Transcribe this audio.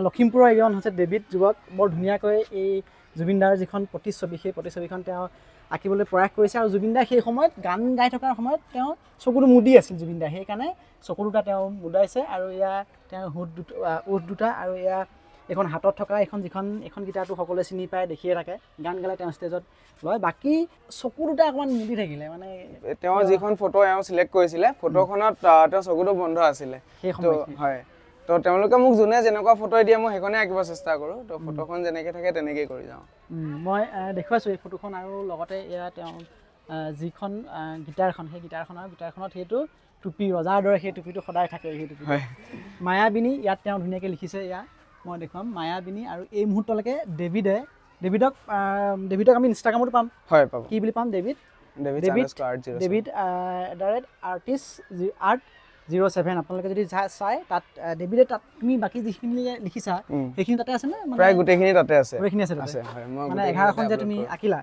লখিমপুৰৰ এজন হৈছে ডেভিড যুৱক বৰ ধুনীয়াকৈ এই জুবিনদাৰ যিখন প্ৰতিচ্ছবি সেই প্ৰতিচ্ছবিখন তেওঁ আঁকিবলৈ প্ৰয়াস কৰিছে আৰু জুবিনদাৰ সেই সময়ত গান গাই থকাৰ সময়ত তেওঁ চকুটো মুদি আছিল জুবিনদাৰ সেইকাৰণে চকু দুটা তেওঁ মুদাইছে আৰু এয়া তেওঁৰ ওঠ দুটা আৰু এয়া এখন হাতত থকা এখন গীটাৰটো সকলোৱে চিনি পায় দেখিয়ে থাকে গান গালে তেওঁ ষ্টেজত লয় বাকী চকু দুটা অকণমান মুদি থাকিলে মানে তেওঁ যিখন ফটো এওঁ চিলেক্ট কৰিছিলে ফটোখনত তেওঁ চকুটো বন্ধ আছিলে সেই সময়ত হয় তো তেওঁলোকে মোক যোনে যেনেকুৱা ফটো দিয়ে মই সেইখনে আঁকিব চেষ্টা কৰোঁ তো ফটোখন যেনেকৈ থাকে তেনেকেই কৰি যাওঁ মই দেখুৱাইছোঁ এই ফটোখন আৰু লগতে এয়া তেওঁ যিখন গীটাৰখন সেই গীটাৰখনত সেইটো টুপি ৰজাৰ দৰে সেই টুপিটো সদায় থাকে সেই টুপি মায়াবিনী ইয়াত তেওঁ ধুনীয়াকৈ লিখিছে এয়া মই দেখুৱাম মায়াবিনী আৰু এই মুহূৰ্তলৈকে ডেভিডক আমি ইনষ্টাগ্ৰামতো পাম হয় পাব কি বুলি পাম ডেভিড @artist07 আপোনালোকে যদি চাই তাত ডেভিডে তাত তুমি বাকী যিখিনি লিখিছা সেইখিনি তাতে আছে নে প্ৰায় গোটেইখিনি তাতে আছে গোটেইখিনি আছে মানে 11খন যে তুমি আঁকিলা